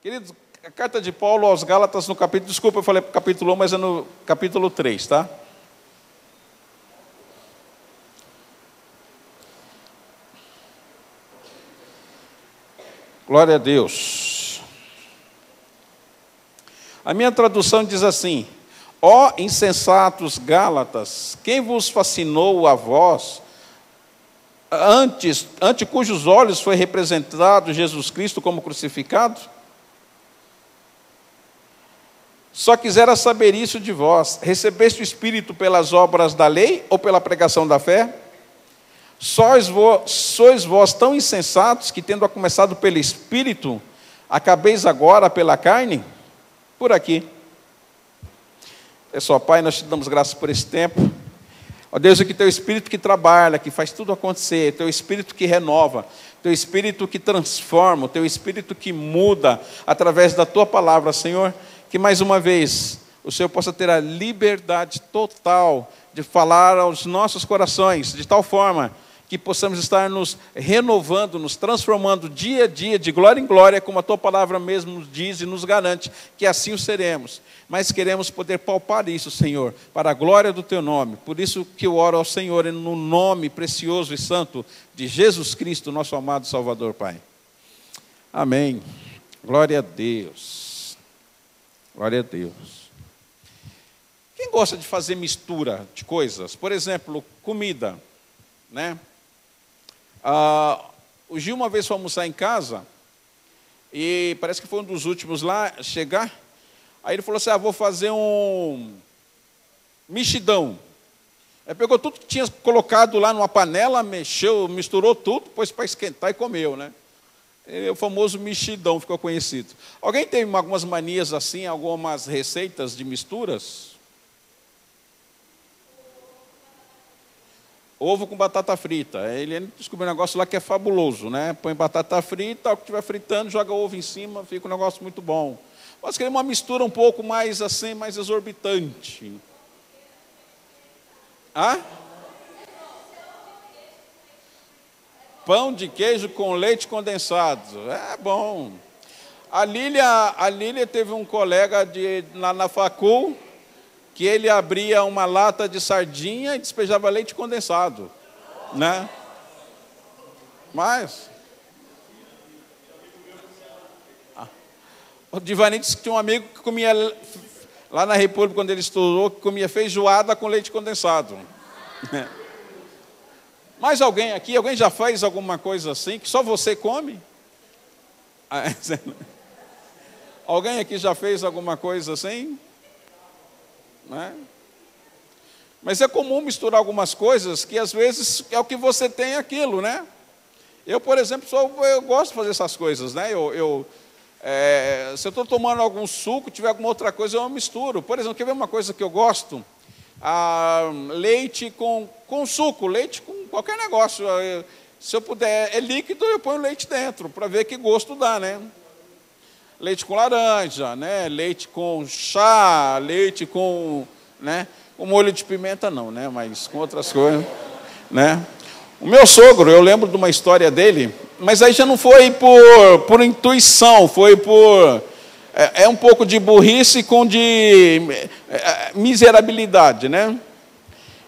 Queridos, a carta de Paulo aos Gálatas no capítulo... Desculpa, eu falei capítulo 1, mas é no capítulo 3, tá? Glória a Deus. A minha tradução diz assim: ó insensatos Gálatas, quem vos fascinou a vós, ante cujos olhos foi representado Jesus Cristo como crucificado? Só quisera saber isso de vós: recebeste o Espírito pelas obras da lei ou pela pregação da fé? Sois vós tão insensatos que, tendo começado pelo Espírito, acabeis agora pela carne? Por aqui. Pessoal, Pai, nós te damos graças por esse tempo. Ó Deus, é que teu Espírito que trabalha, que faz tudo acontecer, teu Espírito que renova, teu Espírito que transforma, teu Espírito que muda através da tua palavra, Senhor, que mais uma vez o Senhor possa ter a liberdade total de falar aos nossos corações, de tal forma que possamos estar nos renovando, nos transformando dia a dia, de glória em glória, como a tua palavra mesmo nos diz e nos garante que assim o seremos. Mas queremos poder palpar isso, Senhor, para a glória do teu nome. Por isso que eu oro ao Senhor no nome precioso e santo de Jesus Cristo, nosso amado Salvador, Pai. Amém. Glória a Deus. Glória a Deus. Quem gosta de fazer mistura de coisas? Por exemplo, comida, né? O Gil uma vez foi almoçar em casa, e parece que foi um dos últimos lá a chegar. Aí ele falou assim: vou fazer um mexidão. Aí pegou tudo que tinha colocado lá numa panela, mexeu, misturou tudo, pôs para esquentar e comeu, né? E o famoso mexidão ficou conhecido. Alguém tem algumas manias assim, algumas receitas de misturas? Ovo com batata frita. Ele descobriu um negócio lá que é fabuloso, né? Põe batata frita, o que estiver fritando, joga ovo em cima, fica um negócio muito bom. Nós queremos uma mistura um pouco mais assim, mais exorbitante. Pão de queijo com leite condensado. É bom. A Lília teve um colega lá na facul, que ele abria uma lata de sardinha e despejava leite condensado, né? Mas o Divani disse que tinha um amigo que comia lá na República, quando ele estudou, que comia feijoada com leite condensado. Mas alguém já faz alguma coisa assim que só você come? Alguém aqui já fez alguma coisa assim? Né? Mas é comum misturar algumas coisas que às vezes é o que você tem aquilo, né? Eu, por exemplo, eu gosto de fazer essas coisas, né? Se eu estou tomando algum suco, tiver alguma outra coisa, eu misturo. Por exemplo, quer ver uma coisa que eu gosto? Leite com suco, leite com qualquer negócio. Se eu puder, é líquido, eu ponho leite dentro, para ver que gosto dá, né? Leite com laranja, né? Leite com chá, leite com, né? Com molho de pimenta não, né? Mas com outras coisas, né? O meu sogro, eu lembro de uma história dele, mas aí já não foi por intuição, foi por um pouco de burrice com de miserabilidade, né?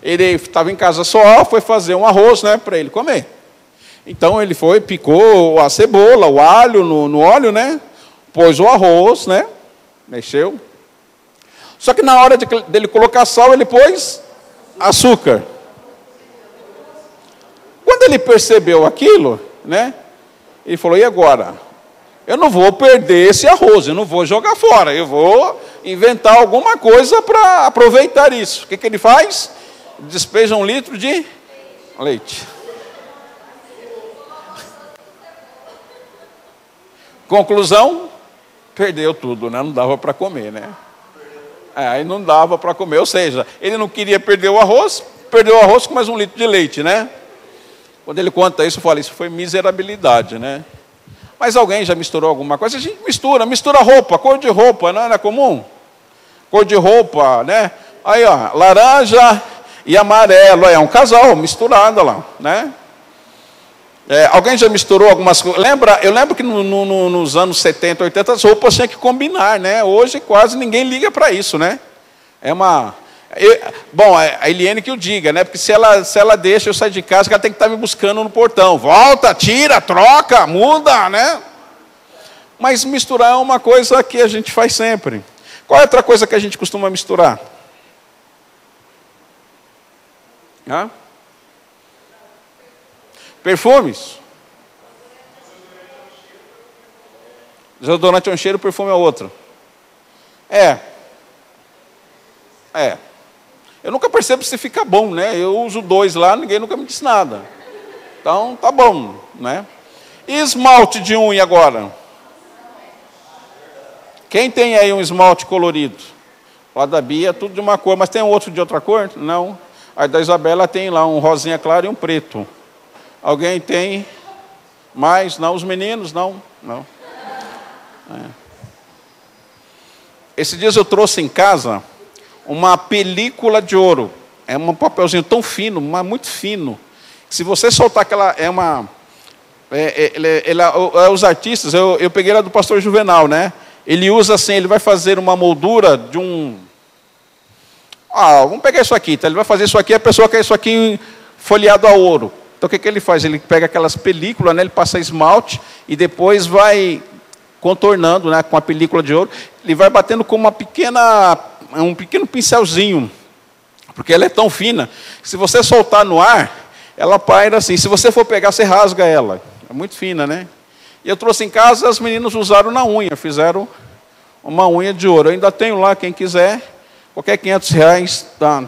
Ele estava em casa só, foi fazer um arroz, né, para ele comer. Então ele foi, picou a cebola, o alho no óleo, né? Pôs o arroz, né? Mexeu. Só que na hora dele colocar sal, ele pôs açúcar. Quando ele percebeu aquilo, né? Ele falou: e agora? Eu não vou perder esse arroz, eu não vou jogar fora, eu vou inventar alguma coisa para aproveitar isso. O que ele faz? Despeja 1 litro de leite. Conclusão, perdeu tudo, né? Não dava para comer, né? Aí não dava para comer, ou seja, ele não queria perder o arroz, perdeu o arroz com mais 1 litro de leite, né? Quando ele conta isso, eu falo: isso foi miserabilidade, né? Mas alguém já misturou alguma coisa? A gente mistura roupa, cor de roupa, não é comum? Cor de roupa, né? Aí, ó, laranja e amarelo, é um casal misturado lá, né? Alguém já misturou algumas coisas? Eu lembro que nos anos 70, 80, as roupas tinham que combinar, né? Hoje quase ninguém liga para isso, né? Bom, a Eliane que o diga, né? Porque se ela deixa eu sair de casa, ela tem que estar me buscando no portão. Volta, tira, troca, muda, né? Mas misturar é uma coisa que a gente faz sempre. Qual é outra coisa que a gente costuma misturar? Perfumes. Desodorante é um cheiro, perfume é outro. Eu nunca percebo se fica bom, né? Eu uso 2 lá, ninguém nunca me disse nada. Então, tá bom, né? E esmalte de unha agora? Quem tem aí um esmalte colorido? Lá da Bia, tudo de uma cor, mas tem outro de outra cor? Não. Aí da Isabela tem lá um rosinha claro e um preto. Alguém tem mais? Não, os meninos? Não. Esses dias eu trouxe em casa uma película de ouro. É um papelzinho tão fino, mas muito fino. Se você soltar aquela... os artistas, eu peguei ela do pastor Juvenal, né? Ele usa assim, ele vai fazer uma moldura de um... vamos pegar isso aqui, tá? Ele vai fazer isso aqui, a pessoa quer isso aqui folheado a ouro. Então o que ele faz? Ele pega aquelas películas, né? Ele passa esmalte e depois vai contornando, né? Com a película de ouro. Ele vai batendo com um pequeno pincelzinho, porque ela é tão fina, que se você soltar no ar, ela paira assim. Se você for pegar, você rasga ela. É muito fina, né? E eu trouxe em casa, as meninas usaram na unha, fizeram uma unha de ouro. Eu ainda tenho lá, quem quiser, qualquer R$500 dá.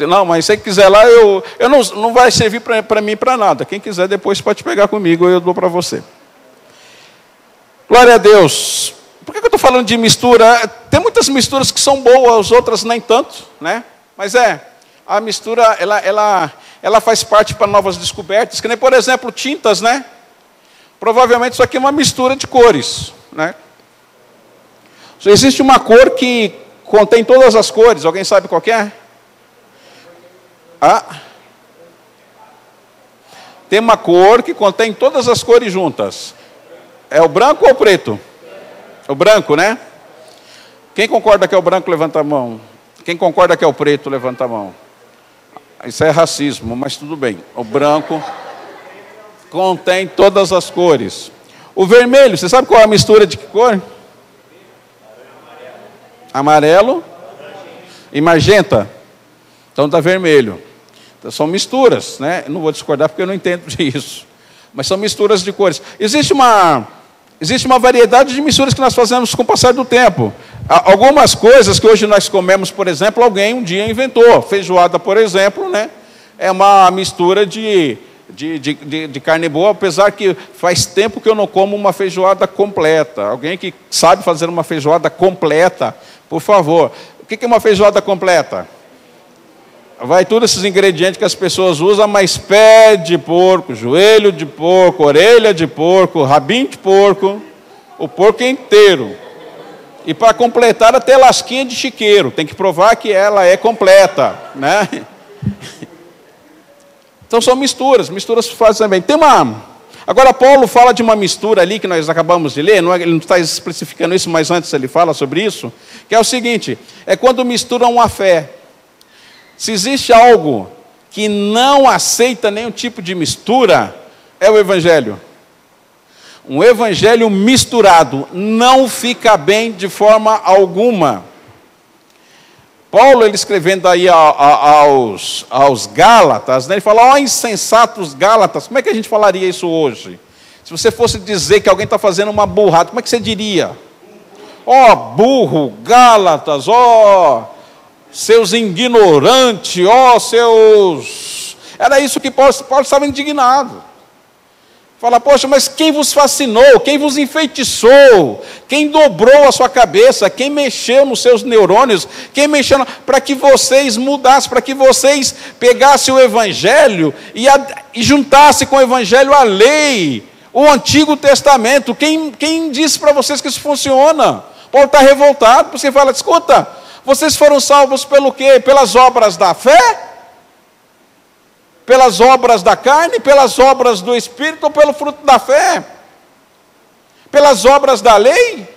Não, mas se você quiser lá, não vai servir para mim para nada. Quem quiser depois pode pegar comigo, eu dou para você. Glória a Deus. Por que eu estou falando de mistura? Tem muitas misturas que são boas, outras nem tanto, né? Mas a mistura, ela faz parte para novas descobertas, que nem, por exemplo, tintas, né? Provavelmente isso aqui é uma mistura de cores, né? Só existe uma cor que contém todas as cores, alguém sabe qual que é? Tem uma cor que contém todas as cores juntas. É o branco ou o preto? O branco, né? Quem concorda que é o branco, levanta a mão. Quem concorda que é o preto, levanta a mão. Isso é racismo, mas tudo bem. O branco contém todas as cores. O vermelho, você sabe qual é a mistura de que cor? Amarelo e magenta. Então dá vermelho. Então, são misturas, né? Eu não vou discordar porque eu não entendo disso. Mas são misturas de cores. Existe uma variedade de misturas que nós fazemos com o passar do tempo. Algumas coisas que hoje nós comemos, por exemplo, alguém um dia inventou. Feijoada, por exemplo, né? É uma mistura de carne boa, apesar que faz tempo que eu não como uma feijoada completa. Alguém que sabe fazer uma feijoada completa, por favor. O que é uma feijoada completa? Vai todos esses ingredientes que as pessoas usam, mas pé de porco, joelho de porco, orelha de porco, rabinho de porco, o porco inteiro. E para completar, até lasquinha de chiqueiro. Tem que provar que ela é completa, né? Então são misturas fazem bem. Agora Paulo fala de uma mistura ali que nós acabamos de ler, ele não está especificando isso, mas antes ele fala sobre isso, que é o seguinte, é quando misturam a fé. Se existe algo que não aceita nenhum tipo de mistura, é o Evangelho. Um Evangelho misturado não fica bem de forma alguma. Paulo, ele escrevendo aí aos Gálatas, né, ele fala, insensatos Gálatas, como é que a gente falaria isso hoje? Se você fosse dizer que alguém está fazendo uma burrada, como é que você diria? Burro, Gálatas, seus ignorantes, seus... Era isso que Paulo estava indignado. Fala, poxa, mas quem vos fascinou, quem vos enfeitiçou, quem dobrou a sua cabeça, quem mexeu nos seus neurônios, quem mexeu para que vocês mudassem, para que vocês pegassem o Evangelho e juntassem com o Evangelho a lei, o Antigo Testamento. Quem disse para vocês que isso funciona? Paulo está revoltado, porque você fala, escuta, vocês foram salvos pelo quê? Pelas obras da fé? Pelas obras da carne, pelas obras do Espírito ou pelo fruto da fé? Pelas obras da lei?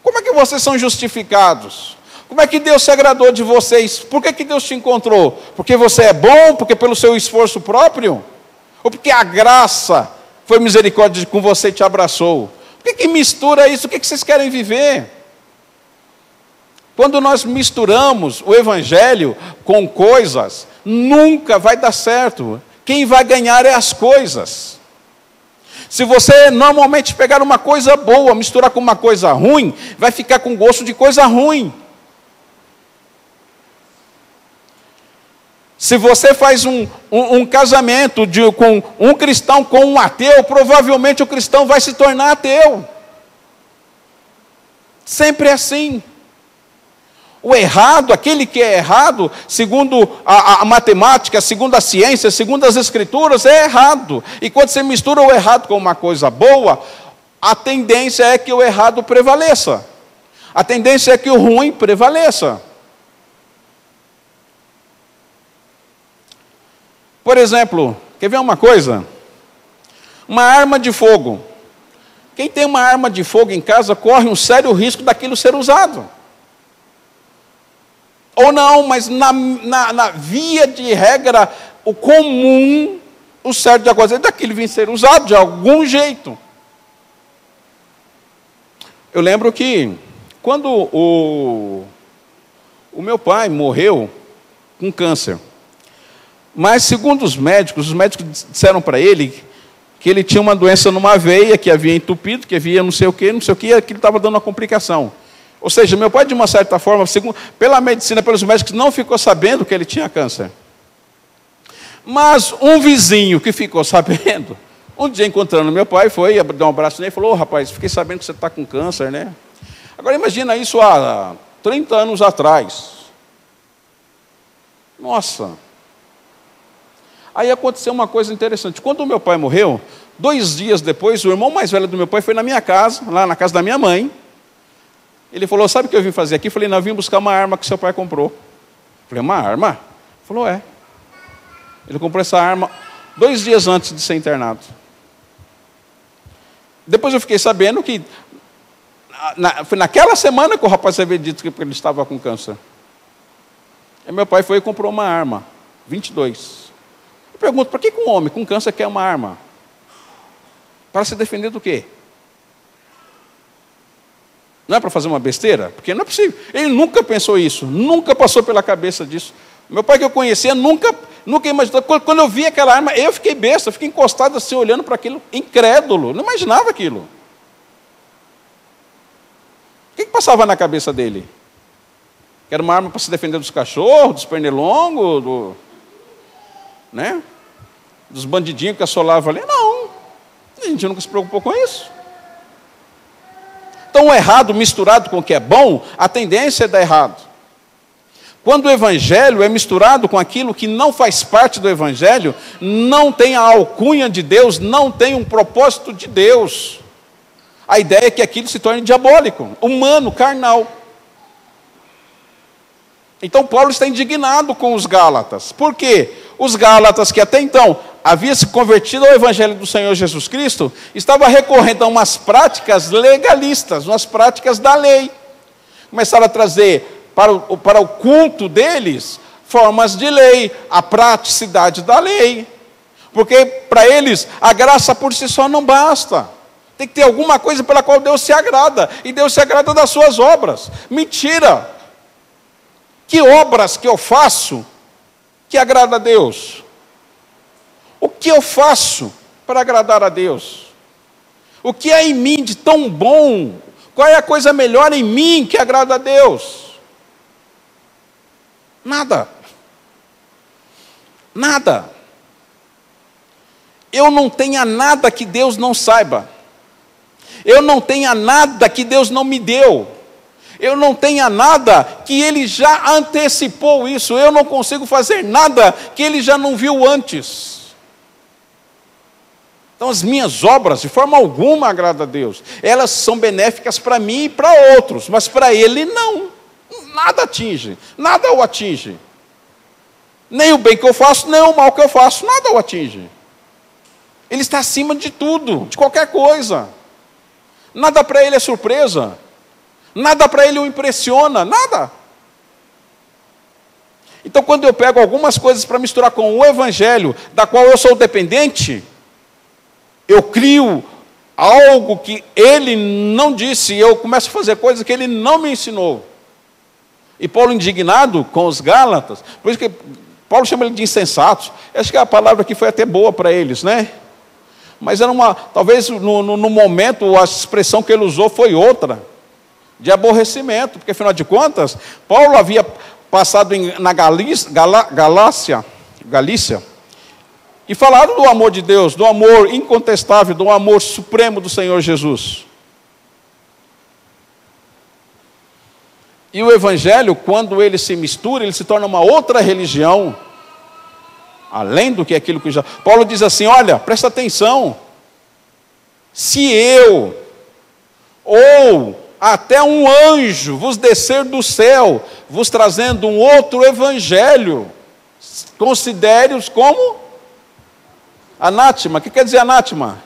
Como é que vocês são justificados? Como é que Deus se agradou de vocês? Por que Deus te encontrou? Porque você é bom? Porque pelo seu esforço próprio? Ou porque a graça foi misericórdia com você e te abraçou? Por que mistura isso? O que vocês querem viver? Quando nós misturamos o Evangelho com coisas, nunca vai dar certo. Quem vai ganhar é as coisas. Se você normalmente pegar uma coisa boa, misturar com uma coisa ruim, vai ficar com gosto de coisa ruim. Se você faz um casamento com um cristão com um ateu, provavelmente o cristão vai se tornar ateu. Sempre é assim. O errado, aquele que é errado, segundo a matemática, segundo a ciência, segundo as escrituras, é errado. E quando você mistura o errado com uma coisa boa, a tendência é que o errado prevaleça. A tendência é que o ruim prevaleça. Por exemplo, quer ver uma coisa? Uma arma de fogo. Quem tem uma arma de fogo em casa corre um sério risco daquilo ser usado. Ou não, mas na via de regra, o comum, o certo de acontecer, daquilo vir ser usado de algum jeito. Eu lembro que, quando o meu pai morreu com câncer, mas segundo os médicos disseram para ele que ele tinha uma doença numa veia, que havia entupido, que havia não sei o que, que ele estava dando uma complicação. Ou seja, meu pai, de uma certa forma, pela medicina, pelos médicos, não ficou sabendo que ele tinha câncer. Mas um vizinho que ficou sabendo, um dia encontrando meu pai, foi, deu um abraço nele e falou: rapaz, fiquei sabendo que você está com câncer, né? Agora imagina isso há 30 anos atrás. Nossa! Aí aconteceu uma coisa interessante. Quando o meu pai morreu, 2 dias depois, o irmão mais velho do meu pai foi na minha casa, lá na casa da minha mãe. Ele falou: sabe o que eu vim fazer aqui? Eu falei: não, eu vim buscar uma arma que seu pai comprou. Eu falei: uma arma? Ele falou: é. Ele comprou essa arma 2 dias antes de ser internado. Depois eu fiquei sabendo que foi naquela semana que o rapaz havia dito que ele estava com câncer. E meu pai foi e comprou uma arma, 22. Eu pergunto: por que um homem com câncer quer uma arma? Para se defender do quê? Não é para fazer uma besteira? Porque não é possível. Ele nunca pensou isso, nunca passou pela cabeça disso. Meu pai, que eu conhecia, nunca imaginou. Quando eu vi aquela arma, eu fiquei besta, fiquei encostado assim, olhando para aquilo, incrédulo, não imaginava aquilo. O que passava na cabeça dele? Que era uma arma para se defender dos cachorros, dos pernilongos, né? Dos bandidinhos que assolavam ali? Não, a gente nunca se preocupou com isso. Então, o errado misturado com o que é bom, a tendência é dar errado. Quando o Evangelho é misturado com aquilo que não faz parte do Evangelho, não tem a alcunha de Deus, não tem um propósito de Deus. A ideia é que aquilo se torne diabólico, humano, carnal. Então, Paulo está indignado com os Gálatas. Por quê? Os Gálatas, que até então haviam se convertido ao Evangelho do Senhor Jesus Cristo, estavam recorrendo a umas práticas legalistas, umas práticas da lei. Começaram a trazer para o culto deles formas de lei, a praticidade da lei. Porque para eles a graça por si só não basta. Tem que ter alguma coisa pela qual Deus se agrada. E Deus se agrada das suas obras. Mentira! Que obras que eu faço que agrada a Deus? O que eu faço para agradar a Deus? O que há em mim de tão bom? Qual é a coisa melhor em mim que agrada a Deus? Nada. Nada. Eu não tenho nada que Deus não saiba. Eu não tenho nada que Deus não me deu. Eu não tenho nada que Ele já antecipou isso. Eu não consigo fazer nada que Ele já não viu antes. Então as minhas obras, de forma alguma, agradam a Deus. Elas são benéficas para mim e para outros, mas para Ele não. Nada atinge, nada o atinge. Nem o bem que eu faço, nem o mal que eu faço, nada o atinge. Ele está acima de tudo, de qualquer coisa. Nada para ele é surpresa. Nada para ele o impressiona, nada. Então, quando eu pego algumas coisas para misturar com o Evangelho, da qual eu sou dependente, eu crio algo que ele não disse, e eu começo a fazer coisas que ele não me ensinou. E Paulo, indignado com os Gálatas, por isso que Paulo chama ele de insensatos. Acho que a palavra aqui foi até boa para eles, né? Mas era talvez no momento a expressão que ele usou foi outra, de aborrecimento, porque afinal de contas, Paulo havia passado na Galícia, e falado do amor de Deus, do amor incontestável, do amor supremo do Senhor Jesus. E o Evangelho, quando ele se mistura, ele se torna uma outra religião, além do que aquilo que já... Paulo diz assim, olha, presta atenção, se eu, ou até um anjo vos descer do céu, vos trazendo um outro Evangelho, considere-os como anátema. O que quer dizer anátema?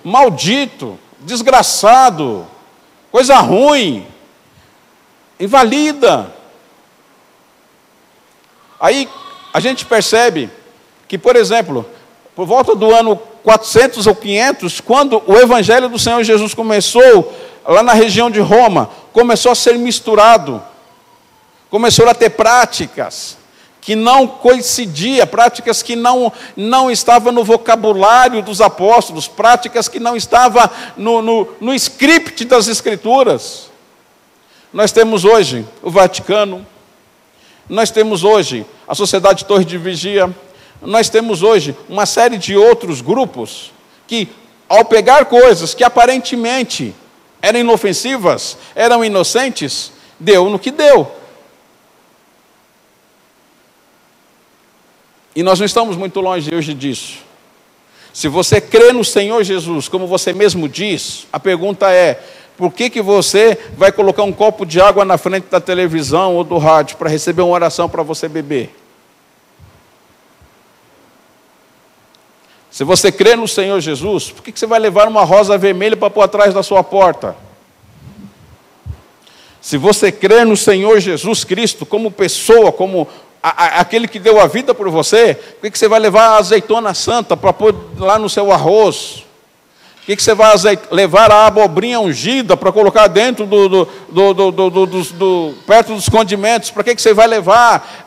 Maldito, desgraçado, coisa ruim, invalida. Aí a gente percebe que, por exemplo, por volta do ano 400 ou 500, quando o Evangelho do Senhor Jesus começou, lá na região de Roma, começou a ser misturado, começou a ter práticas que não coincidia, práticas que não estavam no vocabulário dos apóstolos, práticas que não estavam no script das Escrituras. Nós temos hoje o Vaticano, nós temos hoje a Sociedade Torre de Vigia, nós temos hoje uma série de outros grupos que, ao pegar coisas que aparentemente eram inofensivas, eram inocentes, deu no que deu. E nós não estamos muito longe hoje disso. Se você crê no Senhor Jesus, como você mesmo diz, a pergunta é, por que você vai colocar um copo de água na frente da televisão ou do rádio para receber uma oração para você beber? Se você crê no Senhor Jesus, por que você vai levar uma rosa vermelha para pôr atrás da sua porta? Se você crê no Senhor Jesus Cristo como pessoa, como aquele que deu a vida por você, por que você vai levar a azeitona santa para pôr lá no seu arroz? Por que você vai levar a abobrinha ungida para colocar dentro perto dos condimentos? Para que você vai levar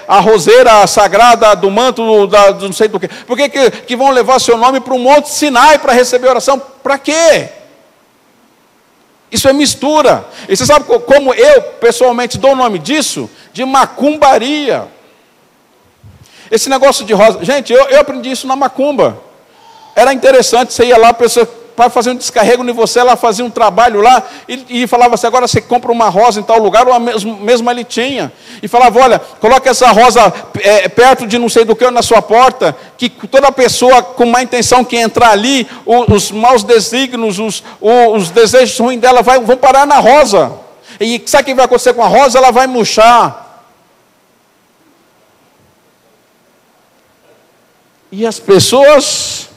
a roseira sagrada do manto, não sei do quê? Por que vão levar seu nome para um monte Sinai para receber oração? Para quê? Isso é mistura. E você sabe como eu, pessoalmente, dou o nome disso? De macumbaria. Esse negócio de rosa... Gente, eu aprendi isso na macumba. Era interessante, você ia lá, a pessoa para fazer um descarrego em você, ela fazia um trabalho lá, e falava assim, agora você compra uma rosa em tal lugar, ou a mesma ele tinha. E falava, olha, coloca essa rosa perto de não sei do que na sua porta, que toda pessoa com má intenção que entrar ali, os maus desígnios, os desejos ruins dela vão parar na rosa. E sabe o que vai acontecer com a rosa? Ela vai murchar. E as pessoas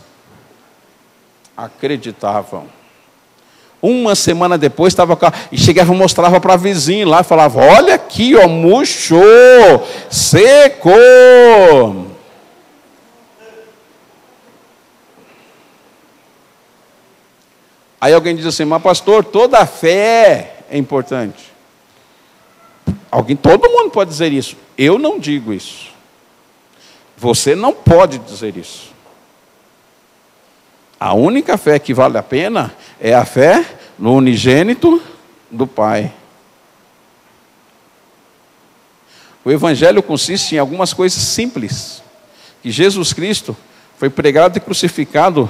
acreditavam. Uma semana depois estava cá, e chegava e mostrava para a vizinha lá, falava, olha aqui, ó, murchou, secou. Aí alguém diz assim, mas pastor, toda a fé é importante. Todo mundo pode dizer isso. Eu não digo isso. Você não pode dizer isso. A única fé que vale a pena é a fé no unigênito do Pai. O Evangelho consiste em algumas coisas simples. Que Jesus Cristo foi pregado e crucificado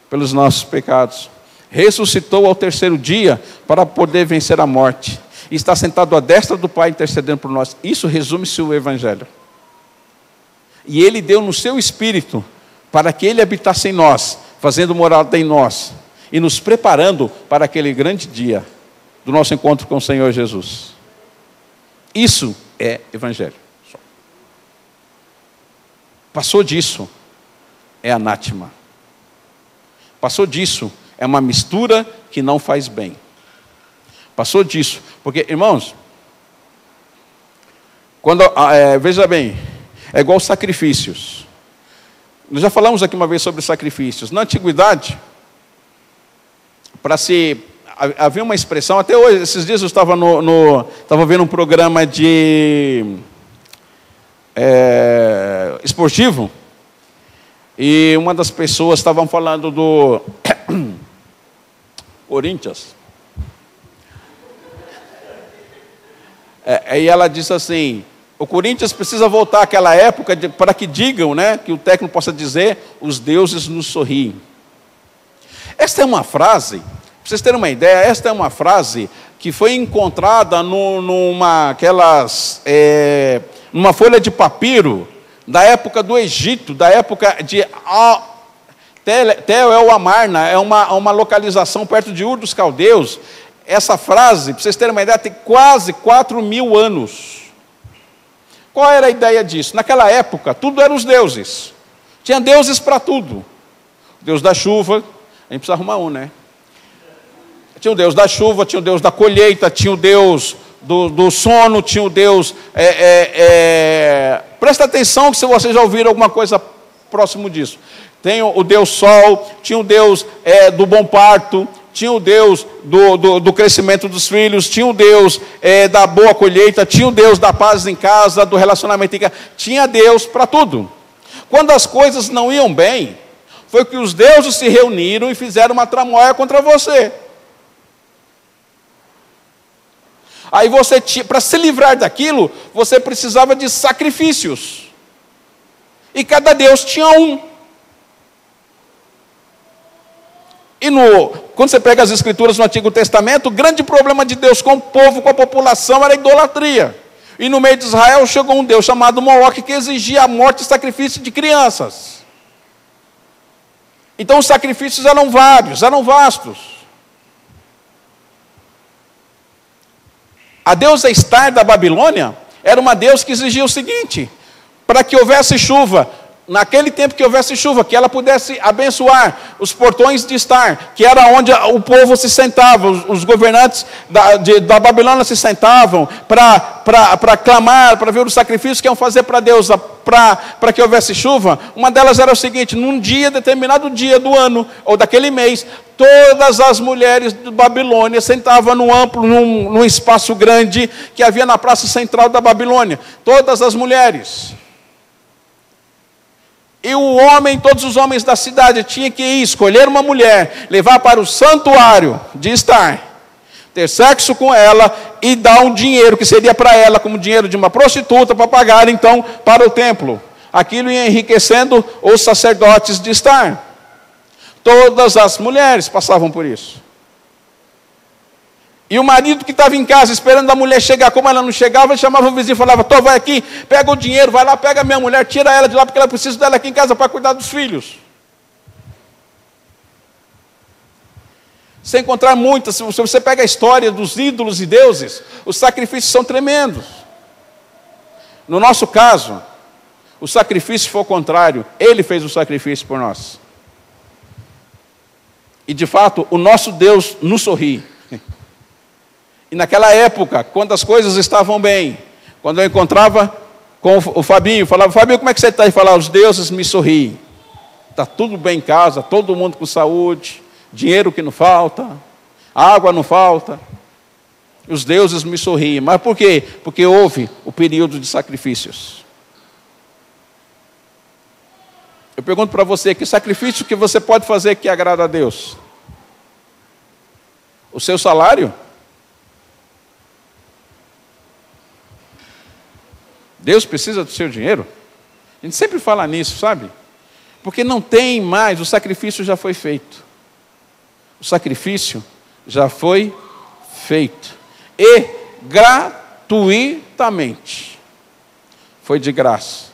pelos nossos pecados. Ressuscitou ao terceiro dia para poder vencer a morte. E está sentado à destra do Pai intercedendo por nós. Isso resume-se o Evangelho. E Ele deu no seu Espírito para que Ele habitasse em nós, fazendo morada em nós e nos preparando para aquele grande dia do nosso encontro com o Senhor Jesus. Isso é Evangelho. Passou disso, é anátema. Passou disso, é uma mistura que não faz bem. Passou disso, porque, irmãos, veja bem, é igual sacrifícios. Nós já falamos aqui uma vez sobre sacrifícios. Na antiguidade, havia uma expressão, até hoje, esses dias eu estava vendo um programa de esportivo, e uma das pessoas estavam falando do Corinthians. E ela disse assim: o Corinthians precisa voltar àquela época para que digam, né, que o técnico possa dizer, os deuses nos sorriem. Esta é uma frase, para vocês terem uma ideia, esta é uma frase que foi encontrada numa folha de papiro da época do Egito, da época de Tel El Amarna, é uma localização perto de Ur dos Caldeus. Essa frase, para vocês terem uma ideia, tem quase 4.000 anos. Qual era a ideia disso? Naquela época, tudo eram os deuses. Tinha deuses para tudo. O Deus da chuva, a gente precisa arrumar um, né? Tinha o Deus da chuva, tinha o Deus da colheita, tinha o Deus do sono, tinha o Deus... Presta atenção que se vocês já ouviram alguma coisa próximo disso. Tem o Deus Sol, tinha o Deus do bom parto, tinha o Deus do crescimento dos filhos, tinha o Deus da boa colheita, tinha o Deus da paz em casa, do relacionamento em casa, tinha Deus para tudo. Quando as coisas não iam bem, foi que os deuses se reuniram e fizeram uma tramóia contra você. Aí você, para se livrar daquilo, você precisava de sacrifícios. E cada deus tinha um. E quando você pega as escrituras no Antigo Testamento, o grande problema de Deus com o povo, com a população, era a idolatria. E no meio de Israel chegou um Deus chamado Moloque, que exigia a morte e sacrifício de crianças. Então os sacrifícios eram vários, eram vastos. A deusa Estar da Babilônia era uma deusa que exigia o seguinte: para que houvesse chuva, naquele tempo que houvesse chuva, que ela pudesse abençoar os portões de Estar, que era onde o povo se sentava, os governantes da Babilônia se sentavam para clamar, para ver os sacrifícios que iam fazer para Deus, para que houvesse chuva. Uma delas era o seguinte: num determinado dia do ano, ou daquele mês, todas as mulheres de Babilônia sentavam num espaço grande que havia na praça central da Babilônia. Todas as mulheres. E todos os homens da cidade tinham que ir escolher uma mulher, levar para o santuário de Estar, ter sexo com ela e dar um dinheiro que seria para ela como dinheiro de uma prostituta para pagar então para o templo. Aquilo ia enriquecendo os sacerdotes de Estar. Todas as mulheres passavam por isso. E o marido que estava em casa esperando a mulher chegar, como ela não chegava, ele chamava o vizinho e falava: Tô, vai aqui, pega o dinheiro, vai lá, pega a minha mulher, tira ela de lá, porque ela precisa dela aqui em casa para cuidar dos filhos. Sem encontrar muitas, se você pega a história dos ídolos e deuses, os sacrifícios são tremendos. No nosso caso, o sacrifício foi o contrário, ele fez o sacrifício por nós. E de fato, o nosso Deus nos sorri. E naquela época, quando as coisas estavam bem, quando eu encontrava com o Fabinho, falava: Fabinho, como é que você está? E falava: os deuses me sorriem. Está tudo bem em casa, todo mundo com saúde, dinheiro que não falta, água não falta. Os deuses me sorriem. Mas por quê? Porque houve o período de sacrifícios. Eu pergunto para você: que sacrifício que você pode fazer que agrada a Deus? O seu salário? Deus precisa do seu dinheiro? A gente sempre fala nisso, sabe? Porque não tem mais, o sacrifício já foi feito. O sacrifício já foi feito. E gratuitamente. Foi de graça.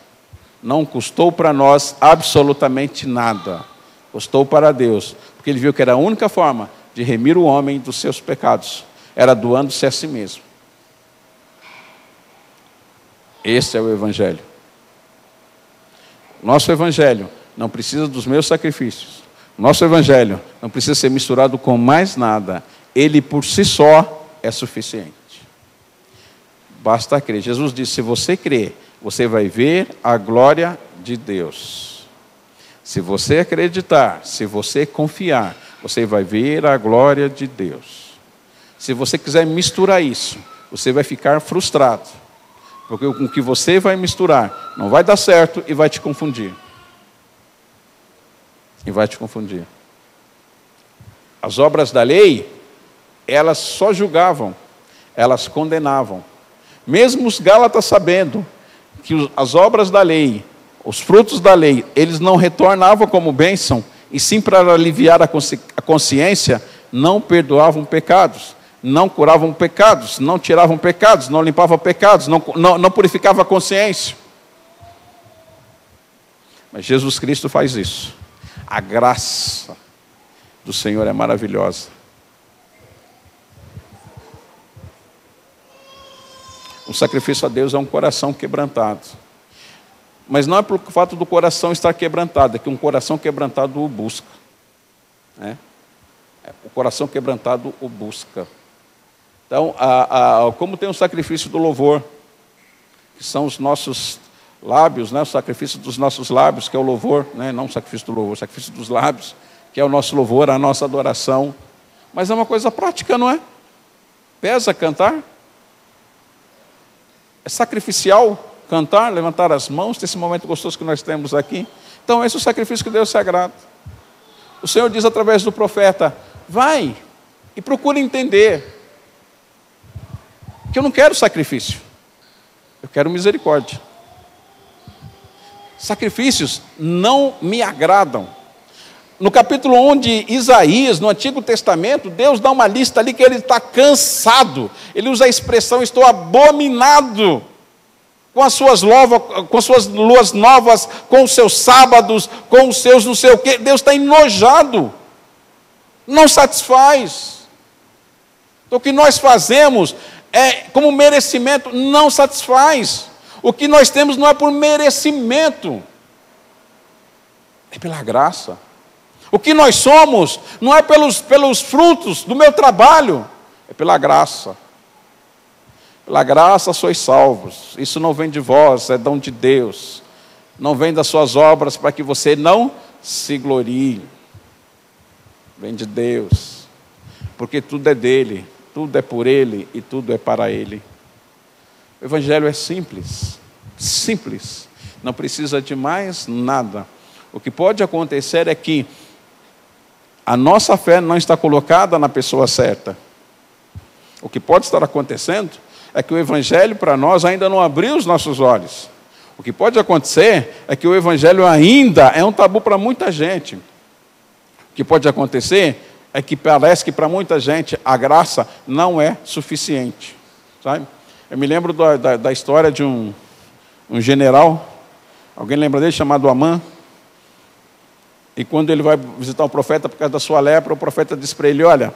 Não custou para nós absolutamente nada. Custou para Deus. Porque Ele viu que era a única forma de remir o homem dos seus pecados. Era doando-se a si mesmo. Esse é o Evangelho. Nosso evangelho não precisa dos meus sacrifícios. Nosso evangelho não precisa ser misturado com mais nada. Ele por si só é suficiente. Basta crer. Jesus disse, se você crer, você vai ver a glória de Deus. Se você acreditar, se você confiar, você vai ver a glória de Deus. Se você quiser misturar isso, você vai ficar frustrado. Porque o que você vai misturar não vai dar certo e vai te confundir. E vai te confundir. As obras da lei, elas só julgavam, elas condenavam. Mesmo os Gálatas sabendo que as obras da lei, os frutos da lei, eles não retornavam como bênção, e sim para aliviar a consciência, não perdoavam pecados, não curavam pecados, não tiravam pecados, não limpavam pecados, não purificavam a consciência. Mas Jesus Cristo faz isso. A graça do Senhor é maravilhosa. O sacrifício a Deus é um coração quebrantado. Mas não é por fato do coração estar quebrantado, é que um coração quebrantado o busca. O coração quebrantado o busca. Então, como tem o sacrifício do louvor, que são os nossos lábios, o sacrifício dos nossos lábios, que é o louvor, não o sacrifício do louvor, o sacrifício dos lábios, que é o nosso louvor, a nossa adoração. Mas é uma coisa prática, não é? Pesa cantar? É sacrificial cantar, levantar as mãos, desse momento gostoso que nós temos aqui. Então, esse é o sacrifício que Deus se agrada. O Senhor diz através do profeta, vai e procura entender que eu não quero sacrifício, eu quero misericórdia. Sacrifícios não me agradam. No capítulo 1 de Isaías, no Antigo Testamento, Deus dá uma lista ali que ele está cansado. Ele usa a expressão, estou abominado com as suas luas novas, com os seus sábados, com os seus não sei o quê. Deus está enojado. Não satisfaz. Então, o que nós fazemos como merecimento, não satisfaz. O que nós temos não é por merecimento, é pela graça. O que nós somos não é pelos frutos do meu trabalho, é pela graça. Pela graça sois salvos. Isso não vem de vós, é dom de Deus. Não vem das suas obras para que você não se glorie. Vem de Deus. Porque tudo é dele, tudo é por ele e tudo é para ele. O evangelho é simples, simples. Não precisa de mais nada. O que pode acontecer é que a nossa fé não está colocada na pessoa certa. O que pode estar acontecendo é que o evangelho para nós ainda não abriu os nossos olhos. O que pode acontecer é que o evangelho ainda é um tabu para muita gente. O que pode acontecer é que parece que para muita gente a graça não é suficiente. Sabe? Eu me lembro da história de um general, alguém lembra dele, chamado Amã? E quando ele vai visitar o profeta por causa da sua lepra, o profeta diz para ele, olha,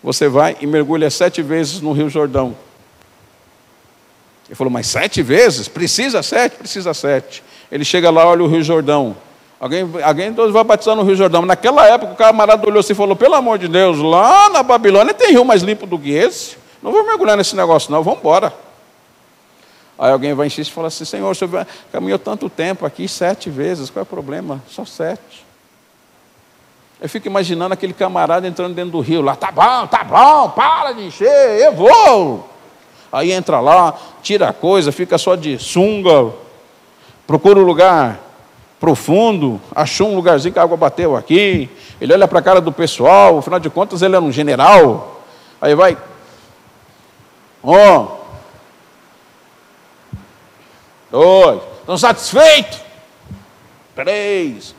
você vai e mergulha 7 vezes no Rio Jordão. Ele falou, mas 7 vezes? Precisa 7? Precisa 7. Ele chega lá, olha o Rio Jordão. Alguém vai batizar no Rio Jordão. Mas naquela época o camarada olhou assim e falou, pelo amor de Deus, lá na Babilônia tem rio mais limpo do que esse. Não vou mergulhar nesse negócio não, vamos embora. Aí alguém vai insistir e fala assim, Senhor, o senhor caminhou tanto tempo aqui, 7 vezes, qual é o problema? Só 7. Eu fico imaginando aquele camarada entrando dentro do rio lá, tá bom, para de encher, eu vou. Aí entra lá, tira a coisa, fica só de sunga, procura um lugar profundo, achou um lugarzinho que a água bateu aqui, ele olha para a cara do pessoal, afinal de contas ele era um general, aí vai, ó, 2, estão satisfeitos? 3,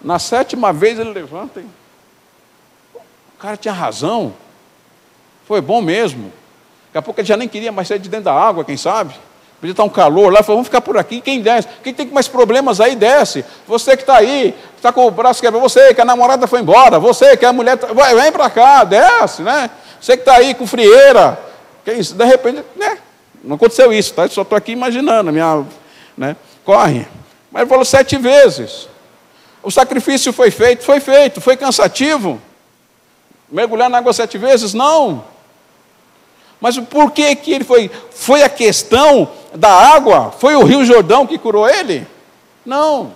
na 7ª vez ele levanta e o cara tinha razão, foi bom mesmo. Daqui a pouco ele já nem queria mais sair de dentro da água, quem sabe? Podia estar um calor lá, falou, vamos ficar por aqui, quem desce? Quem tem mais problemas aí, desce. Você que está aí, está com o braço quebrado, você que a namorada foi embora, você que a mulher, vem para cá, desce, né? Você que está aí com frieira, de repente, né? Não aconteceu isso, tá? Só estou aqui imaginando, corre. Mas ele falou 7 vezes. O sacrifício foi feito, foi cansativo. Mergulhar na água 7 vezes? Não. Mas por que ele foi? Foi a questão da água? Foi o Rio Jordão que curou ele? Não.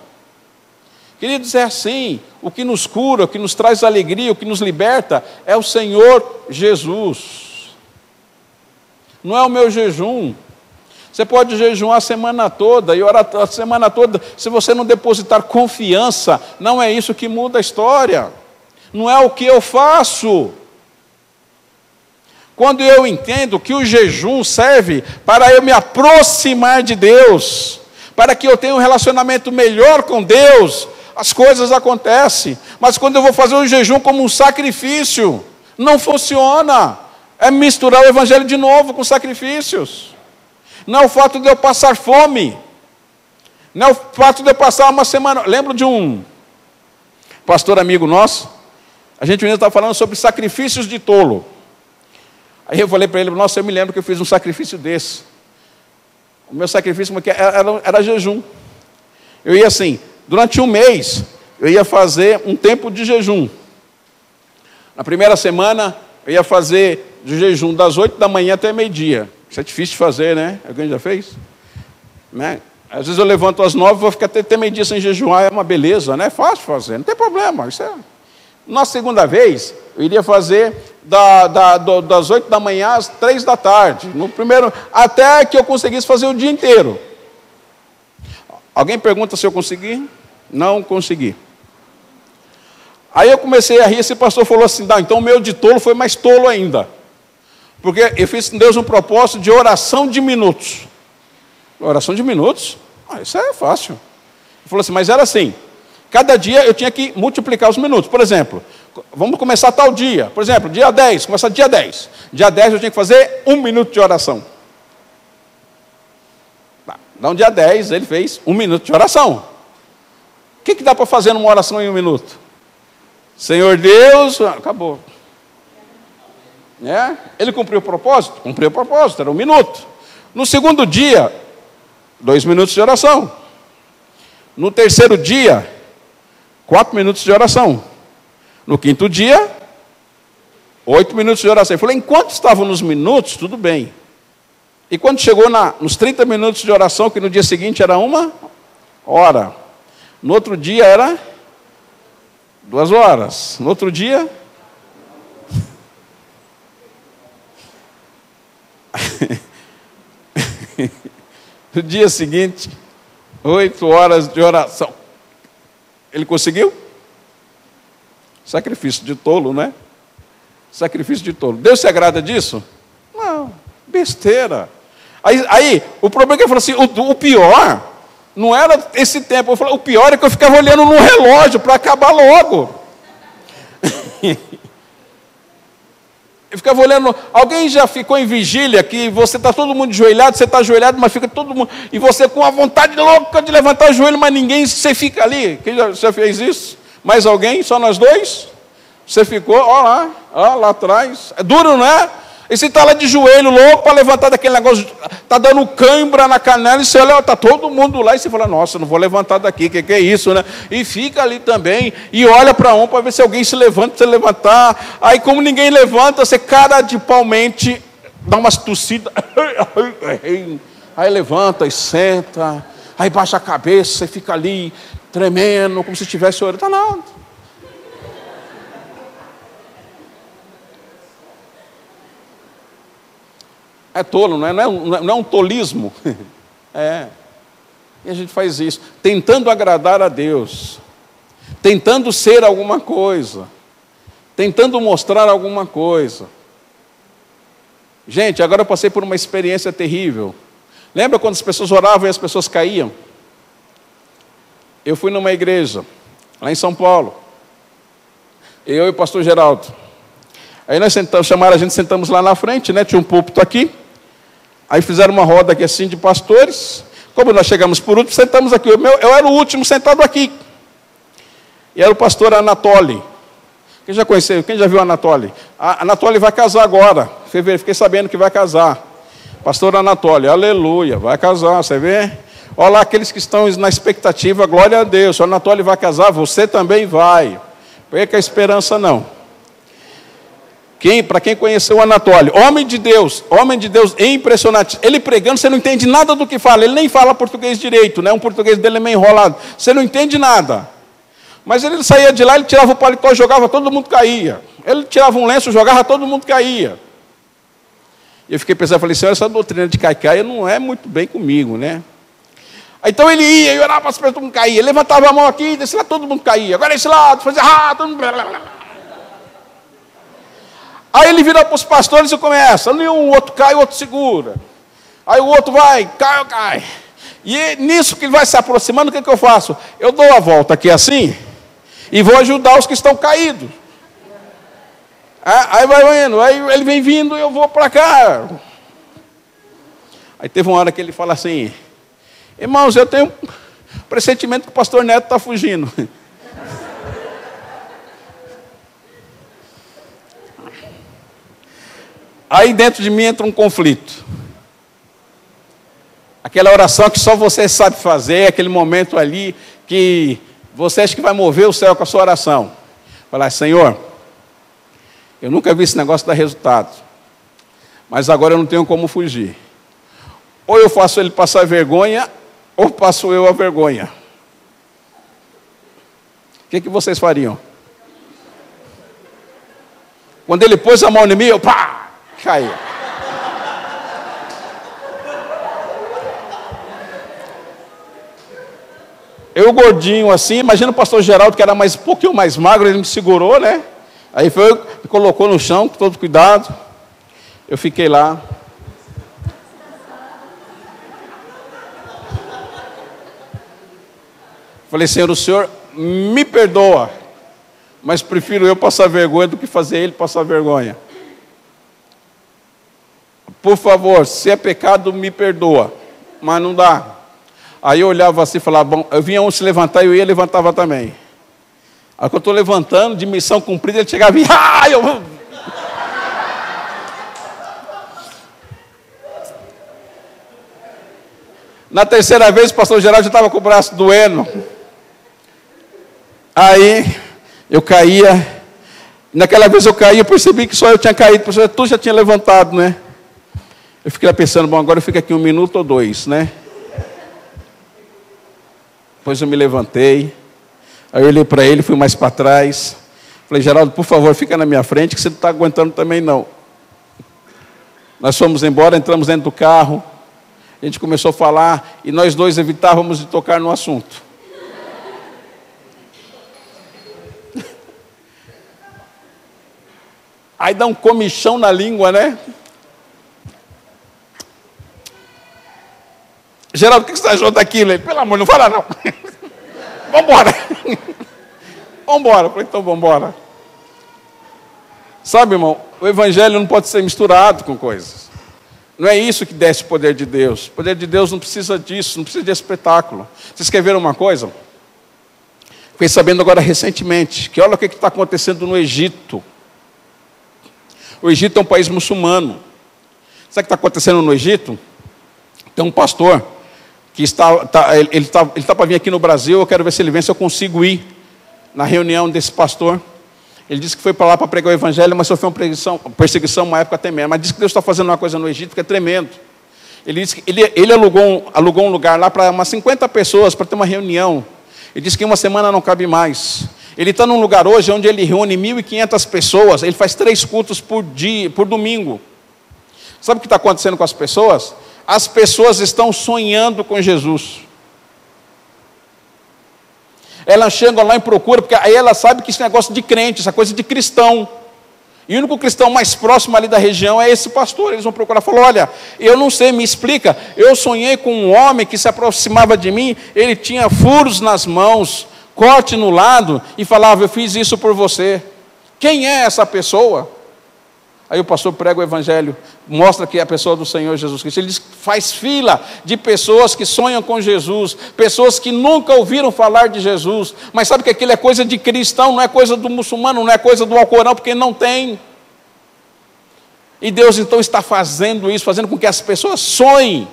Queridos, é assim. O que nos cura, o que nos traz alegria, o que nos liberta é o Senhor Jesus. Não é o meu jejum. Você pode jejuar a semana toda e orar a semana toda. Se você não depositar confiança, não é isso que muda a história. Não é o que eu faço. Quando eu entendo que o jejum serve para eu me aproximar de Deus, para que eu tenha um relacionamento melhor com Deus, as coisas acontecem. Mas quando eu vou fazer o jejum como um sacrifício, não funciona. É misturar o evangelho de novo com sacrifícios. Não é o fato de eu passar fome. Não é o fato de eu passar uma semana. Lembro de um pastor amigo nosso. A gente ainda estava falando sobre sacrifícios de tolo. Aí eu falei para ele: nossa, eu me lembro que eu fiz um sacrifício desse. O meu sacrifício era jejum. Eu ia assim, durante um mês, eu ia fazer um tempo de jejum. Na primeira semana, eu ia fazer de jejum das 8 da manhã até meio-dia. Isso é difícil de fazer, né? Alguém já fez? Né? Às vezes eu levanto às 9, vou ficar até meio-dia sem jejuar, é uma beleza, né? É fácil fazer, não tem problema. Isso é... Na segunda vez, eu iria fazer das 8 da manhã às 3 da tarde. No primeiro, até que eu conseguisse fazer o dia inteiro. Alguém pergunta se eu consegui? Não consegui. Aí eu comecei a rir, esse pastor falou assim: não, então o meu de tolo foi mais tolo ainda. Porque eu fiz com Deus um propósito de oração de minutos. Oração de minutos? Isso é fácil. Ele falou assim, mas era assim, cada dia eu tinha que multiplicar os minutos. Por exemplo, vamos começar tal dia. Por exemplo, dia 10, começar dia 10. Dia 10 eu tinha que fazer 1 minuto de oração. Então, dia 10 ele fez 1 minuto de oração. O que dá para fazer numa oração em 1 minuto? Senhor Deus, acabou. Ele cumpriu o propósito? Cumpriu o propósito, era 1 minuto. No segundo dia, 2 minutos de oração. No terceiro dia, 4 minutos de oração. No quinto dia, 8 minutos de oração. Ele falou, enquanto estavam nos minutos, tudo bem. E quando chegou nos 30 minutos de oração, que no dia seguinte era 1 hora. No outro dia era 2 horas. No outro dia... No dia seguinte, 8 horas de oração. Ele conseguiu? Sacrifício de tolo, né? Sacrifício de tolo. Deus se agrada disso? Não, besteira. Aí o problema é que ele falou assim, o pior não era esse tempo. Eu falei, o pior é que eu ficava olhando no relógio para acabar logo. Eu ficava olhando, alguém já ficou em vigília, que você está todo mundo ajoelhado, você está ajoelhado, mas fica todo mundo, e você com a vontade louca de levantar o joelho, mas ninguém, você fica ali. Quem já fez isso? Mais alguém? Só nós dois? Você ficou, ó lá atrás. É duro, não é? E você está lá de joelho, louco, para levantar daquele negócio, está dando cãibra na canela, e você olha, está todo mundo lá, e você fala, nossa, não vou levantar daqui, que é isso, né? E fica ali também, e olha para para ver se alguém se levanta, para você levantar. Aí, como ninguém levanta, você cara de palmente, dá umas tossidas, aí levanta e senta, aí baixa a cabeça, você fica ali, tremendo, como se estivesse orando. Está não. É tolo, não é um tolismo. E a gente faz isso, tentando agradar a Deus, tentando ser alguma coisa, tentando mostrar alguma coisa. Gente, agora eu passei por uma experiência terrível. Lembra quando as pessoas oravam e as pessoas caíam? Eu fui numa igreja, lá em São Paulo, eu e o pastor Geraldo. Aí nós chamaram a gente, sentamos lá na frente, né? Tinha um púlpito aqui. Aí fizeram uma roda aqui assim de pastores. Como nós chegamos por último, sentamos aqui. Eu era o último sentado aqui. E era o pastor Anatoly. Quem já conheceu? Quem já viu o Anatoly? A Anatoly vai casar agora. Fiquei sabendo que vai casar. Pastor Anatoly, aleluia, vai casar, você vê? Olha lá aqueles que estão na expectativa, glória a Deus, o Anatólio vai casar, você também vai. Perca a esperança não. Para quem conheceu o Anatólio, homem de Deus é impressionante. Ele pregando, você não entende nada do que fala, ele nem fala português direito, né? Um português dele é meio enrolado, você não entende nada. Mas ele saía de lá, ele tirava o paletó, jogava, todo mundo caía. Ele tirava um lenço, jogava, todo mundo caía. E eu fiquei pensando, falei, Senhor, essa doutrina de caicaia não é muito bem comigo, né? Então ele ia, e orava para as pessoas, todo mundo caía. Ele levantava a mão aqui, desse lado, todo mundo caía. Agora esse lado, fazia todo mundo... Aí ele vira para os pastores e começa. Um outro cai, o outro segura. Aí o outro vai, cai. E nisso que ele vai se aproximando, o que eu faço? Eu dou a volta aqui assim e vou ajudar os que estão caídos. Aí vai indo, aí ele vem vindo e eu vou para cá. Aí teve uma hora que ele fala assim, irmãos, eu tenho um pressentimento que o pastor Neto está fugindo. Aí dentro de mim entra um conflito. Aquela oração que só você sabe fazer, aquele momento ali que você acha que vai mover o céu com a sua oração. Falar, Senhor, eu nunca vi esse negócio dar resultado, mas agora eu não tenho como fugir. Ou eu faço ele passar vergonha, ou passo eu a vergonha. O que vocês fariam? Quando ele pôs a mão em mim, eu caí. Eu gordinho assim, imagina o pastor Geraldo, que era um pouquinho mais magro, ele me segurou, né? Aí foi, me colocou no chão, com todo cuidado. Eu fiquei lá. Falei, Senhor, o Senhor me perdoa, mas prefiro eu passar vergonha do que fazer ele passar vergonha. Por favor, se é pecado, me perdoa. Mas não dá. Aí eu olhava assim e falava, bom, eu vinha um se levantar e eu ia levantava também. Aí quando eu estou levantando, de missão cumprida, ele chegava e eu... Na terceira vez, o pastor Geraldo já estava com o braço doendo. Aí eu caía. Naquela vez eu caí, eu percebi que só eu tinha caído, porque tu já tinha levantado, né? Eu fiquei lá pensando, bom, agora eu fico aqui 1 minuto ou 2, né? Depois eu me levantei. Aí eu olhei para ele, fui mais para trás. Falei, Geraldo, por favor, fica na minha frente, que você não está aguentando também não. Nós fomos embora, entramos dentro do carro. A gente começou a falar e nós dois evitávamos de tocar no assunto. Aí dá um comichão na língua, né? Geraldo, o que você achou daquilo? Ele, pelo amor, não fala não. Vamos embora. Vamos embora. Falei, então vamos embora. Sabe, irmão, o evangelho não pode ser misturado com coisas. Não é isso que desce o poder de Deus. O poder de Deus não precisa disso, não precisa de espetáculo. Vocês querem ver uma coisa? Fiquei sabendo agora recentemente, que olha o que está acontecendo no Egito. O Egito é um país muçulmano. Sabe o que está acontecendo no Egito? Tem um pastor que ele está para vir aqui no Brasil, eu quero ver se ele vem, se eu consigo ir na reunião desse pastor. Ele disse que foi para lá para pregar o evangelho, mas sofreu uma perseguição uma época até mesmo. Mas disse que Deus está fazendo uma coisa no Egito que é tremendo. Ele disse que ele alugou um lugar lá para umas 50 pessoas para ter uma reunião. Ele disse que em uma semana não cabe mais. Ele está num lugar hoje onde ele reúne 1.500 pessoas, ele faz 3 cultos por domingo. Sabe o que está acontecendo com as pessoas? As pessoas estão sonhando com Jesus. Elas chegam lá e procuram, porque aí ela sabe que esse negócio de crente, essa coisa de cristão. E o único cristão mais próximo ali da região é esse pastor. Eles vão procurar, falam, olha, eu não sei, me explica. Eu sonhei com um homem que se aproximava de mim, ele tinha furos nas mãos, corte no lado, e falava, eu fiz isso por você. Quem é essa pessoa? Aí o pastor prega o evangelho, mostra que é a pessoa do Senhor Jesus Cristo. Ele diz que faz fila de pessoas que sonham com Jesus, pessoas que nunca ouviram falar de Jesus, mas sabe que aquilo é coisa de cristão, não é coisa do muçulmano, não é coisa do Alcorão, porque não tem. E Deus então está fazendo isso, fazendo com que as pessoas sonhem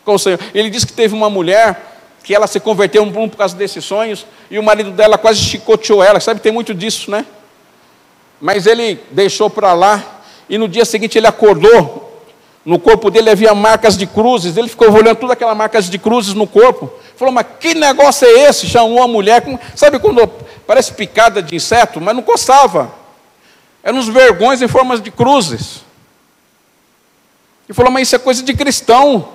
com o Senhor. Ele disse que teve uma mulher que ela se converteu por causa desses sonhos, e o marido dela quase chicoteou ela, sabe, tem muito disso, né? Mas ele deixou para lá, e no dia seguinte ele acordou, no corpo dele havia marcas de cruzes, ele ficou olhando todas aquelas marcas de cruzes no corpo, falou, mas que negócio é esse? Chamou a mulher, sabe quando parece picada de inseto, mas não coçava, eram uns vergões em formas de cruzes, e falou, mas isso é coisa de cristão.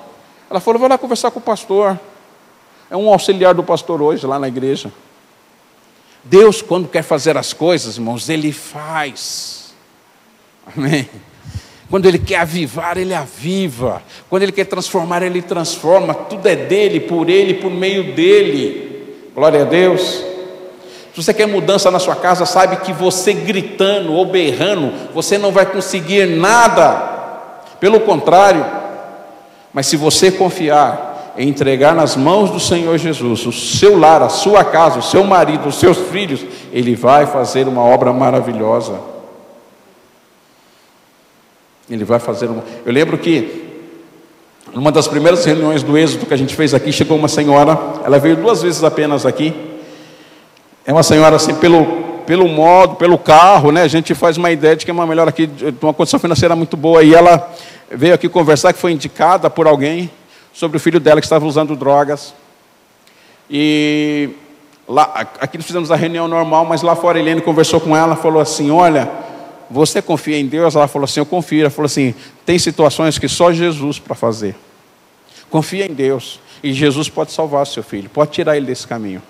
Ela falou, vai lá conversar com o pastor, é um auxiliar do pastor hoje, lá na igreja. Deus, quando quer fazer as coisas, irmãos, Ele faz, amém? Quando Ele quer avivar, Ele aviva. Quando Ele quer transformar, Ele transforma. Tudo é dEle, por Ele, por meio dEle. Glória a Deus. Se você quer mudança na sua casa, saiba que você gritando ou berrando, você não vai conseguir nada. Pelo contrário. Mas se você confiar em entregar nas mãos do Senhor Jesus, o seu lar, a sua casa, o seu marido, os seus filhos, Ele vai fazer uma obra maravilhosa. Ele vai fazer uma... Eu lembro que, numa das primeiras reuniões do Êxodo que a gente fez aqui, chegou uma senhora, ela veio 2 vezes apenas aqui. É uma senhora assim, pelo modo, pelo carro, né? A gente faz uma ideia de que é uma melhor aqui, de uma condição financeira muito boa. E ela veio aqui conversar, que foi indicada por alguém, sobre o filho dela que estava usando drogas. E lá, aqui nós fizemos a reunião normal, mas lá fora a Helene conversou com ela, falou assim, olha... Você confia em Deus? Ela falou assim, eu confio. Ela falou assim, tem situações que só Jesus para fazer. Confia em Deus. E Jesus pode salvar o seu filho, pode tirar ele desse caminho.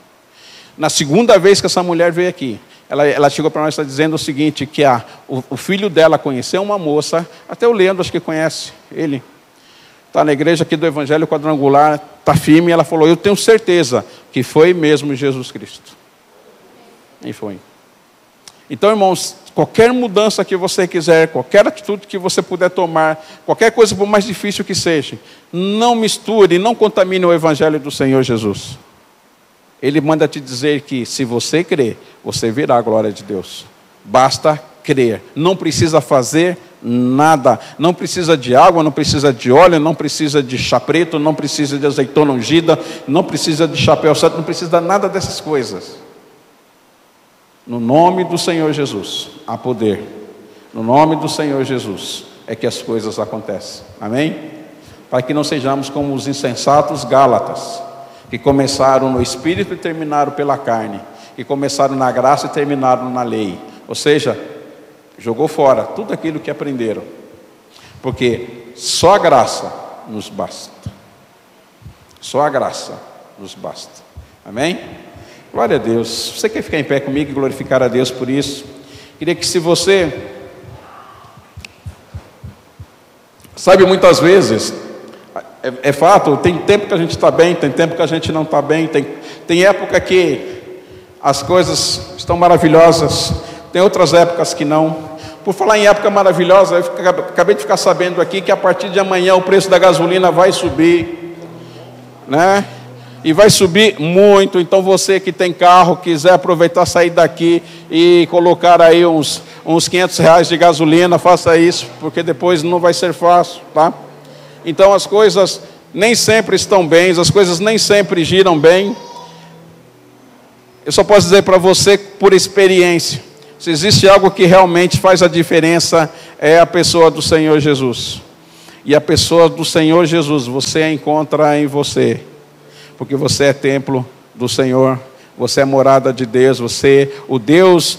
Na segunda vez que essa mulher veio aqui, ela chegou para nós e está dizendo o seguinte, que o filho dela conheceu uma moça, até o Leandro acho que conhece ele. Está na igreja aqui do Evangelho Quadrangular, está firme, e ela falou, eu tenho certeza que foi mesmo Jesus Cristo. E foi. Então, irmãos, qualquer mudança que você quiser, qualquer atitude que você puder tomar, qualquer coisa, por mais difícil que seja, não misture, não contamine o Evangelho do Senhor Jesus. Ele manda te dizer que se você crer, você verá a glória de Deus. Basta crer, não precisa fazer nada, não precisa de água, não precisa de óleo, não precisa de chá preto, não precisa de azeitona ungida, não precisa de chapéu santo, não precisa de nada dessas coisas. No nome do Senhor Jesus, há poder. No nome do Senhor Jesus, é que as coisas acontecem. Amém? Para que não sejamos como os insensatos Gálatas, que começaram no Espírito e terminaram pela carne, que começaram na graça e terminaram na lei. Ou seja, jogou fora tudo aquilo que aprenderam. Porque só a graça nos basta. Só a graça nos basta. Amém? Glória a Deus. Você quer ficar em pé comigo e glorificar a Deus por isso? Queria que, se você... Sabe, muitas vezes, é fato, tem tempo que a gente está bem, tem tempo que a gente não está bem, tem época que as coisas estão maravilhosas, tem outras épocas que não. Por falar em época maravilhosa, eu acabei de ficar sabendo aqui que a partir de amanhã o preço da gasolina vai subir, né? E vai subir muito. Então você que tem carro, quiser aproveitar, sair daqui e colocar aí uns R$500 de gasolina, faça isso, porque depois não vai ser fácil, tá? Então as coisas nem sempre estão bem, as coisas nem sempre giram bem. Eu só posso dizer para você por experiência, se existe algo que realmente faz a diferença, é a pessoa do Senhor Jesus. E a pessoa do Senhor Jesus, você a encontra em você. Porque você é templo do Senhor, você é morada de Deus, o Deus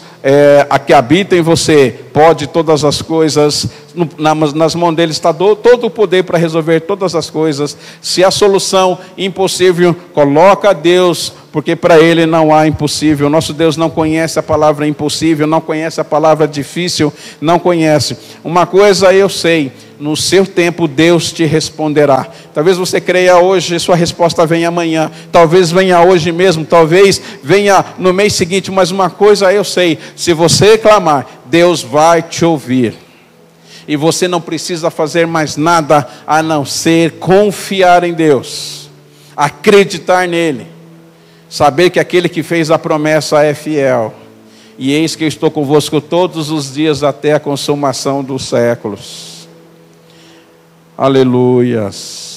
a que habita em você, pode todas as coisas, nas mãos dele está todo o poder para resolver todas as coisas. Se a solução impossível, coloca Deus, porque para ele não há impossível. Nosso Deus não conhece a palavra impossível, não conhece a palavra difícil, não conhece. Uma coisa eu sei, no seu tempo Deus te responderá. Talvez você creia hoje e sua resposta venha amanhã. Talvez venha hoje mesmo, talvez venha no mês seguinte. Mas uma coisa eu sei, se você clamar, Deus vai te ouvir. E você não precisa fazer mais nada a não ser confiar em Deus, acreditar nele, saber que aquele que fez a promessa é fiel. E eis que eu estou convosco todos os dias até a consumação dos séculos. Aleluias.